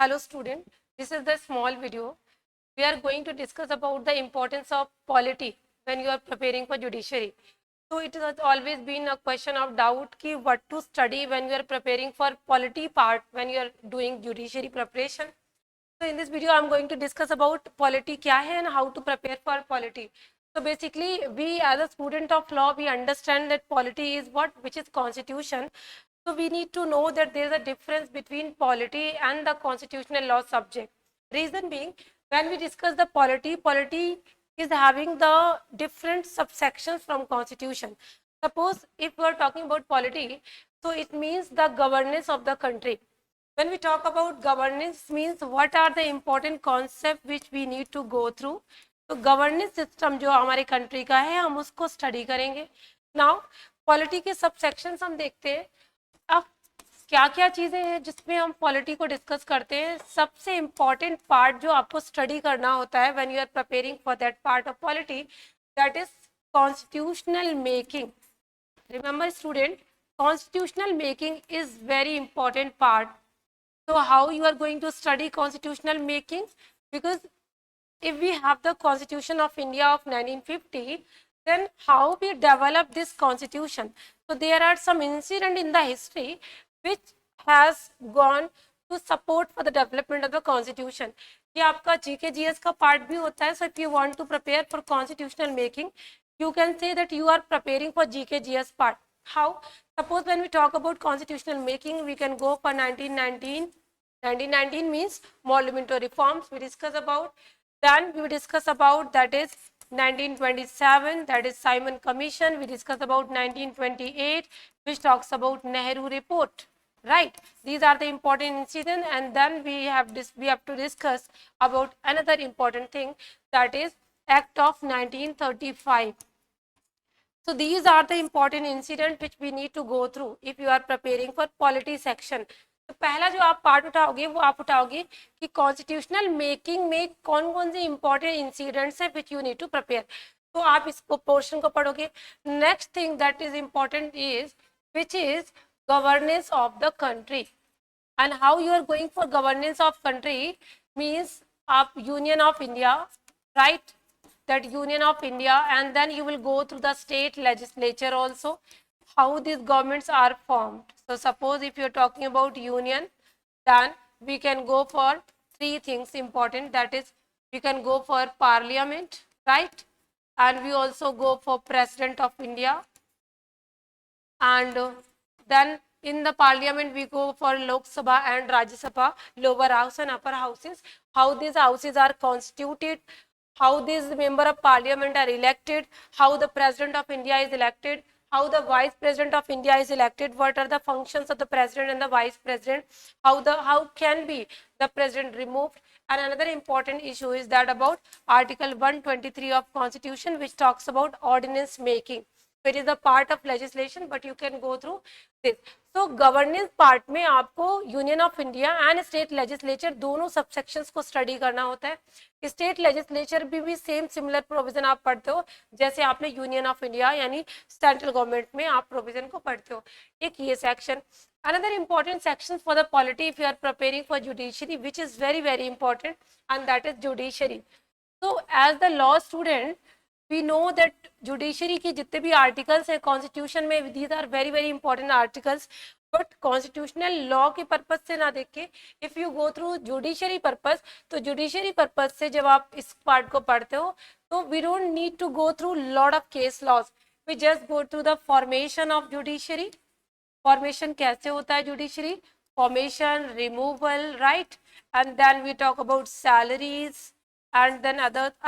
Hello student, this is the small video. We are going to discuss about the importance of polity when you are preparing for judiciary. So it has always been a question of doubt ki what to study when you are preparing for polity part when you are doing judiciary preparation. So in this video I am going to discuss about polity kya hai and how to prepare for polity. So basically we as a student of law we understand that polity is what, which is constitution. So we need to know that there is a difference between polity and the constitutional law subject. Reason being, when we discuss the polity, polity is having the different subsections from constitution. Suppose if we are talking about polity, so it means the governance of the country. When we talk about governance means what are the important concept which we need to go through. तो governance system जो हमारे country का है हम उसको study करेंगे. Now polity के सब सेक्शंस हम देखते हैं. अब क्या क्या चीजें हैं जिसमें हम पॉलिटी को डिस्कस करते हैं. सबसे इम्पॉर्टेंट पार्ट जो आपको स्टडी करना होता है when you are preparing for that part of polity, that is constitutional making. Remember student, constitutional making is very important part. So how you are going to study constitutional making? Because if we have the Constitution of India of 1950, then how we develop this constitution? So there are some incident in the history which has gone to support for the development of the constitution. ये आपका GK GS का part भी होता है. So if you want to prepare for constitutional making, you can say that you are preparing for GK GS part. How? Suppose when we talk about constitutional making, we can go for 1919. 1919 means monumental reforms we discuss about. Then we discuss about that is 1927, that is Simon Commission. We discuss about 1928, which talks about Nehru Report. Right? These are the important incidents, and then we have to discuss about another important thing, that is Act of 1935. So these are the important incidents which we need to go through if you are preparing for polity section. तो पहला जो आप part उठाओगे वो आप उठाओगे कि constitutional making में कौन कौन से इंपॉर्टेंट इंसिडेंट्स है which you need to prepare. तो आप इसको पोर्शन को पढ़ोगे. Next thing that is important is which is governance of the country and how you are going for governance of country means आप union of India, right, that Union of India, and then you will go through the state legislature also, how these governments are formed. So suppose if you're talking about union, then we can go for three things important, that is we can go for parliament, right, and we also go for president of India, and then in the parliament we go for Lok Sabha and Rajya Sabha, lower house and upper houses, how these houses are constituted, how these member of parliament are elected, how the president of India is elected, how the vice president of India is elected, what are the functions of the president and the vice president, how can be the president removed. And another important issue is that about article 123 of constitution which talks about ordinance making. So it is a part of legislation but you can go through this. So governance part में आपको union of India and state legislature दोनों subsections को study करना होता है. State legislature भी same similar provision आप पढ़ते हो जैसे आपने यूनियन ऑफ इंडिया यानी सेंट्रल गवर्नमेंट में आप प्रोविजन को पढ़ते हो. एक ये section. Another important section for the polity if you are preparing for judiciary, which is very very important, and that is judiciary. So as the law student, we know that judiciary की जितने भी articles हैं constitution में, these are very very important articles, but constitutional law के purpose से ना देख के if you go through judiciary purpose, तो जुडिशरी पर्पज से जब आप इस पार्ट को पढ़ते हो तो we don't need to go through lot of case laws, we just go through the formation of judiciary. Formation कैसे होता है judiciary, formation, removal, right, and then we talk about salaries and then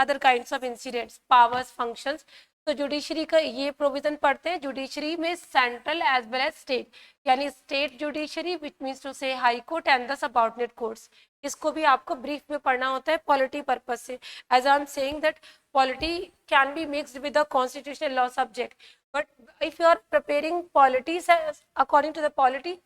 other kinds of incidents, powers, functions. तो judiciary का ये provision पढ़ते हैं. Judiciary में central as well as state, यानी state judiciary which means to say high court and the subordinate courts. इसको भी आपको ब्रीफ में पढ़ना होता है पॉलिटी पर्पज से. As I am saying that polity can be mixed with the constitutional law subject, but if you are preparing polity according to the polity,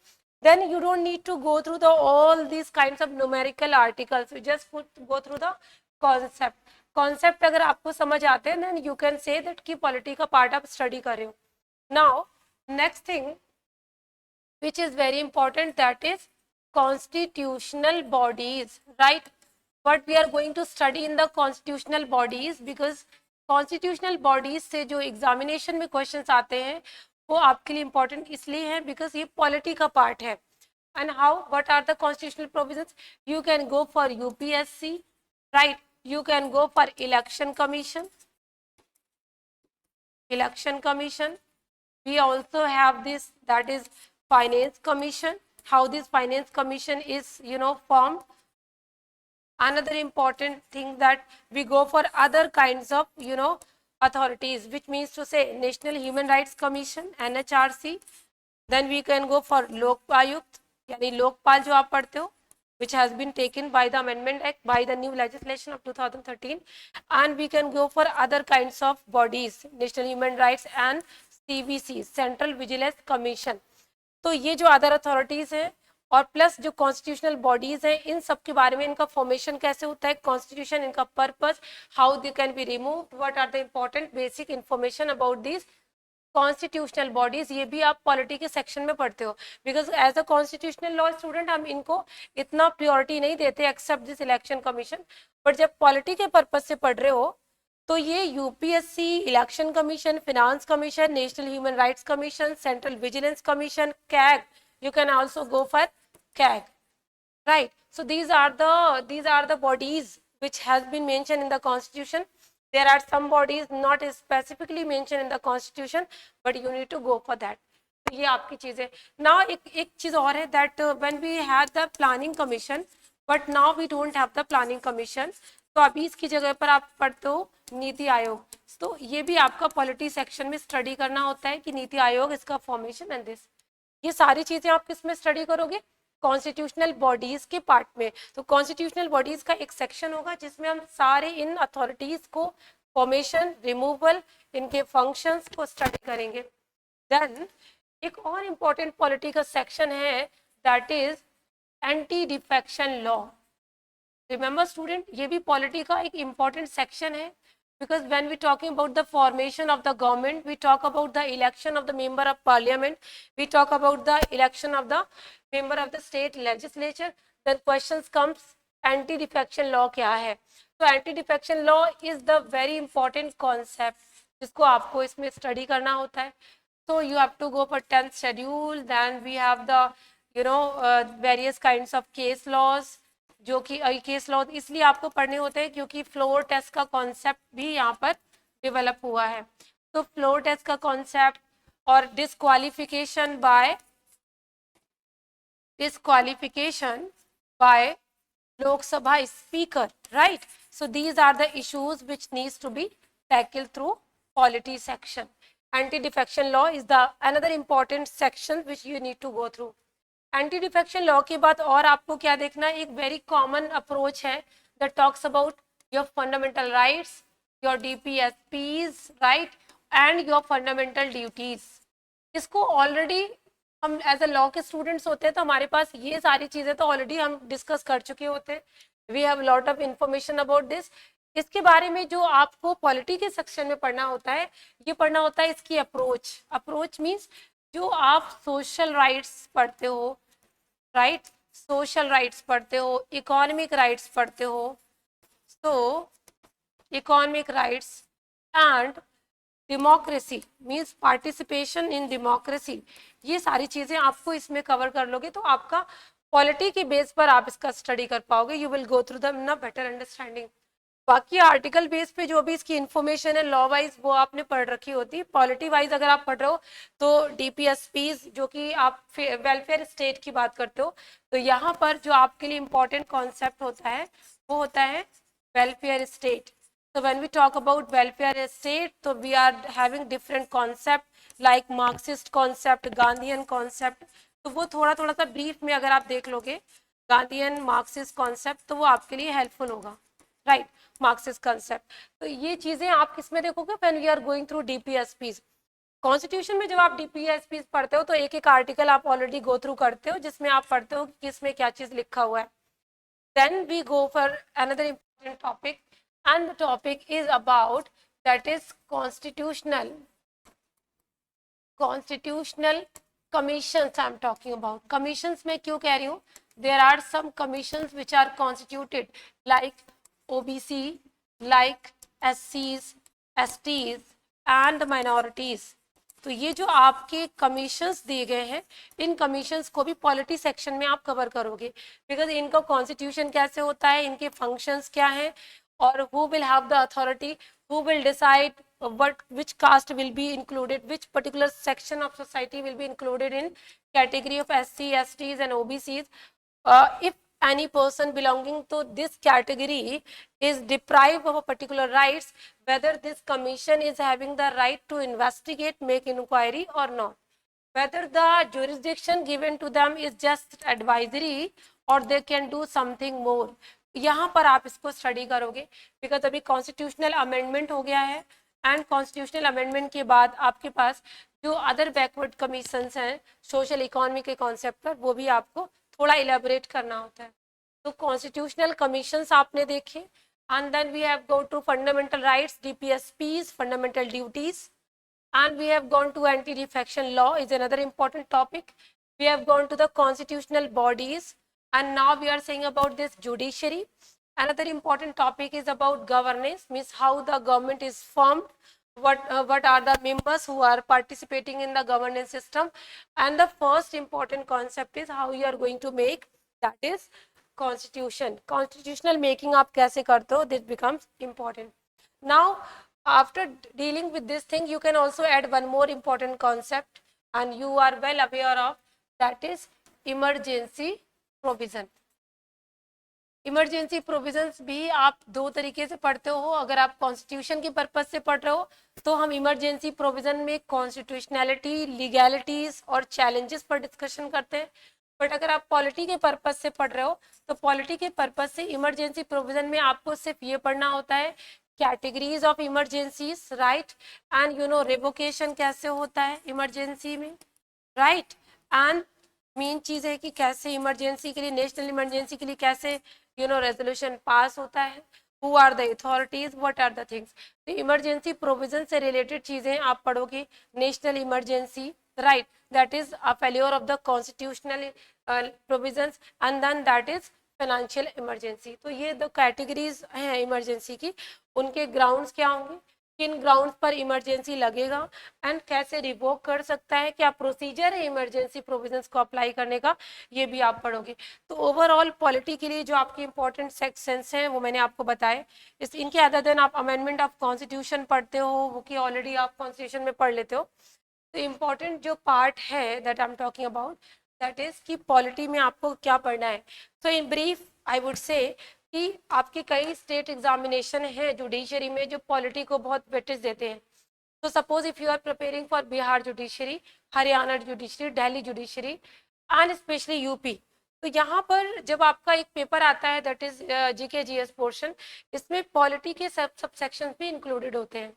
then you don't need to go through all these kinds of numerical articles. You just go through the concept अगर आपको समझ आते हैं then you can say that कि polity का part आप study कर रहे हो. Now next thing which is very important, that is constitutional bodies, right? What we are going to study in the constitutional bodies, because constitutional bodies से जो examination में questions आते हैं वो आपके लिए important इसलिए हैं because ये polity का part है. And how, what are the constitutional provisions? You can go for UPSC, right? You can go for election commission. We also have this, that is finance commission. How this finance commission is, formed. Another important thing that we go for other kinds of, authorities, which means to say National Human Rights Commission, NHRC. Then we can go for Lok Ayukt, यानी लोकपाल जो आप पढ़ते हो, which has been taken by the Amendment Act, by the new legislation of 2013. And we can go for other kinds of bodies, National Human Rights and CVC, Central Vigilance Commission. तो ये जो other authorities हैं और plus जो constitutional bodies हैं, इन सब के बारे में, इनका फॉर्मेशन कैसे होता है, कॉन्स्टिट्यूशन, इनका purpose, how they can be removed, what are the important basic information about this constitutional bodies, ये भी आप पॉलिटी के सेक्शन में पढ़ते हो. Because as a constitutional law student हम इनको इतना प्रियोरिटी नहीं देते except this election commission. But जब पॉलिटी के पर्पज से पढ़ रहे हो तो ये UPSC, election commission, finance commission, national human rights commission, central vigilance commission, CAG, you can also go for CAG, right? So these are the bodies which has been mentioned in the constitution. There are some bodies not specifically mentioned in the constitution, but you need to go for that. तो ये आपकी चीज है. Now एक चीज और है that when we had the planning commission, but now we don't have the planning commission. तो अभी इसकी जगह पर आप पढ़ते हो नीति आयोग. तो ये भी आपका पॉलिटी सेक्शन में स्टडी करना होता है कि नीति आयोग, इसका फॉर्मेशन एंड दिस, ये सारी चीजें आप किस में स्टडी करोगे, कॉन्स्टिट्यूशनल बॉडीज के पार्ट में. तो कॉन्स्टिट्यूशनल बॉडीज का एक सेक्शन होगा जिसमें हम सारे इन अथॉरिटीज को, फॉर्मेशन, रिमूवल, इनके फंक्शंस को स्टडी करेंगे. देन एक और इम्पॉर्टेंट पॉलिटी का सेक्शन है that is anti defection law. Remember student, ये भी पॉलिटी का एक इम्पॉर्टेंट सेक्शन है. Because when we talking about the formation of the government, we talk about the election of the member of parliament, we talk about the election of the member of the state legislature. Then questions comes, anti defection law क्या है. तो anti defection law is the very important concept जिसको आपको इसमें study करना होता है. So you have to go for 10th schedule. Then we have the various kinds of case laws, जो कि केस लॉ इसलिए आपको पढ़ने होते हैं क्योंकि फ्लोर टेस्ट का कॉन्सेप्ट भी यहाँ पर डेवलप हुआ है. तो फ्लोर टेस्ट का कॉन्सेप्ट और disqualification by Lok Sabha speaker, right. So these are the issues which needs to be tackle through polity section. Anti defection law is the another important section which you need to go through. Anti defection law के बाद और आपको क्या देखना है, एक very common approach है that talks about your fundamental rights, your DPSPs, right, and your fundamental duties. इसको ऑलरेडी हम एज अ लॉ के स्टूडेंट्स होते हैं तो हमारे पास ये सारी चीजें तो ऑलरेडी हम डिस्कस कर चुके होते हैं. We have lot of information about this. इसके बारे में जो आपको पॉलिटी के सेक्शन में पढ़ना होता है, ये पढ़ना होता है इसकी अप्रोच मीन्स जो आप सोशल राइट्स पढ़ते हो, राइट, सोशल राइट्स पढ़ते हो, इकोनॉमिक राइट्स पढ़ते हो. तो economic rights and democracy means participation in democracy, ये सारी चीजें आपको इसमें कवर कर लोगे तो आपका पॉलिटी के बेस पर आप इसका स्टडी कर पाओगे. You will go through the in a better understanding. बाकी आर्टिकल बेस पे जो भी इसकी इन्फॉर्मेशन है लॉ वाइज वो आपने पढ़ रखी होती है. पॉलिटी वाइज अगर आप पढ़ रहे हो तो डीपीएसपीज, जो कि आप वेलफेयर स्टेट की बात करते हो, तो यहाँ पर जो आपके लिए इम्पोर्टेंट कॉन्सेप्ट होता है वो होता है welfare state. So when we talk about welfare state, so we are having different concept like Marxist concept, Gandhian concept. तो वो थोड़ा सा ब्रीफ में अगर आप देख लोगे गांधीयन मार्क्सिस्ट कॉन्सेप्ट तो वो आपके लिए हेल्पफुल होगा, राइट. मार्क्सिस्ट कॉन्सेप्ट, तो ये चीजें आप किसमें देखोगे, when we are going through DPSPs. Constitution में जब आप डीपीएसपीज पढ़ते हो तो एक एक आर्टिकल आप ऑलरेडी गो थ्रू करते हो जिसमें आप पढ़ते हो कि किसमें क्या चीज लिखा हुआ है. Then we go for another important topic and the topic is about that is constitutional commissions. I am talking about commissions. मैं क्यों कह रही हूँ, there are some commissions which are constituted like OBC, like SCs, STs and minorities. तो ये जो आपके commissions दिए गए हैं, इन कमीशंस को भी पॉलिटी सेक्शन में आप कवर करोगे, बिकॉज इनका कॉन्स्टिट्यूशन कैसे होता है, इनके फंक्शंस क्या हैं, और who will have the authority, who will decide which caste will be included, which particular section of society will be included in category of SC, STs and OBCs. If any person belonging to this category is deprived of a particular rights, whether this commission is having the right to investigate, make inquiry or not, whether the jurisdiction given to them is just advisory or they can do something more. यहाँ पर आप इसको study करोगे, because अभी constitutional amendment हो गया है, and constitutional amendment के बाद आपके पास जो अदर बैकवर्ड कमीशंस हैं सोशल इकोनॉमी के कॉन्सेप्ट पर, वो भी आपको थोड़ा इलेबोरेट करना होता है. तो कॉन्स्टिट्यूशनल कमीशंस आपने देखे, and then we have go to fundamental rights, DPSPs, fundamental duties, and we have gone to anti-defection law is another important topic. We have gone to the constitutional bodies, and now we are saying about this judiciary. Another important topic is about governance, means how the government is formed, what are the members who are participating in the governance system, and the first important concept is how you are going to make, that is constitution. Constitutional making आप कैसे करते हो, this becomes important. Now after dealing with this thing, you can also add one more important concept, and you are well aware of, that is emergency provision. Emergency provisions भी आप दो तरीके से पढ़ते हो. अगर आप कॉन्स्टिट्यूशन के पर्पज से पढ़ रहे हो तो हम इमरजेंसी प्रोविजन में कॉन्स्टिट्यूशनैलिटी, लीगैलिटीज और चैलेंजेस पर डिस्कशन करते हैं. बट अगर आप पॉलिटी के पर्पज से पढ़ रहे हो तो पॉलिटी के पर्पज से इमरजेंसी प्रोविजन में आपको सिर्फ ये पढ़ना होता है categories of emergencies, right, and revocation कैसे होता है इमरजेंसी में, राइट. एंड मेन चीज है कि कैसे इमरजेंसी के लिए, नेशनल इमरजेंसी के लिए कैसे रेजोल्यूशन पास होता है, who are the authorities, what are the things. तो इमरजेंसी प्रोविजन से रिलेटेड चीजें आप पढ़ोगे. National emergency, right, that is a failure of the constitutional provisions, and then that is financial emergency. तो ये दो कैटेगरीज हैं इमरजेंसी की. उनके ग्राउंड्स क्या होंगे, किन ग्राउंड्स पर इमरजेंसी लगेगा, एंड कैसे रिवोक कर सकता है, क्या प्रोसीजर है इमरजेंसी प्रोविजंस को अप्लाई करने का, ये भी आप पढ़ोगे. तो ओवरऑल पॉलिटी के लिए जो आपके इंपॉर्टेंट सेक्शंस हैं वो मैंने आपको बताए. इनके अदर देन आप अमेंडमेंट ऑफ कॉन्स्टिट्यूशन पढ़ते हो, वो कि ऑलरेडी आप कॉन्स्टिट्यूशन में पढ़ लेते हो. तो इम्पॉर्टेंट जो पार्ट है that I am talking about, that is कि पॉलिटी में आपको क्या पढ़ना है. तो in brief I would say कि आपके कई स्टेट एग्जामिनेशन है जुडिशरी में जो पॉलिटी को बहुत वेटेज देते हैं. तो suppose if you are preparing for Bihar judiciary, Haryana judiciary, Delhi judiciary and specially UP, तो यहाँ पर जब आपका एक पेपर आता है that is GK GS portion, इसमें पॉलिटी के सब सेक्शंस भी इंक्लूडेड होते हैं.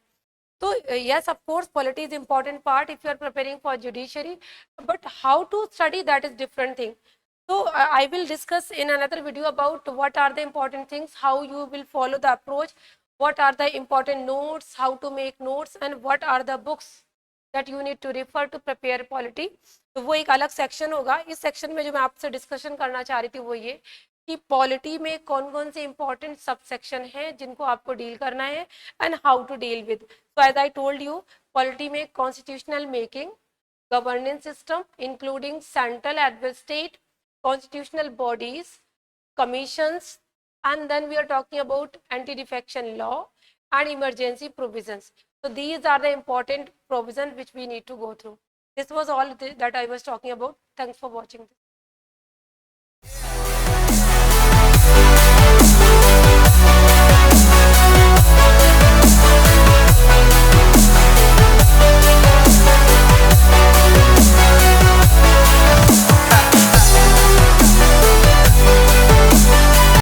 So yes, of course, polity is important part if you are preparing for judiciary, but how to study, that is different thing. So I will discuss in another video about what are the important things, how you will follow the approach, what are the important notes, how to make notes, and what are the books that you need to refer to prepare polity. तो वो एक अलग section होगा. इस section में जो मैं आपसे डिस्कशन करना चाह रही थी वो ये कि पॉलिटी में कौन कौन से इंपॉर्टेंट सब सेक्शन हैं जिनको आपको डील करना है, and how to deal with. So as I told you, polity में constitutional making, governance system including central as well state, constitutional bodies, commissions, and then we are talking about anti-defection law and emergency provisions. So these are the important provisions which we need to go through. This was all that I was talking about. Thanks for watching this.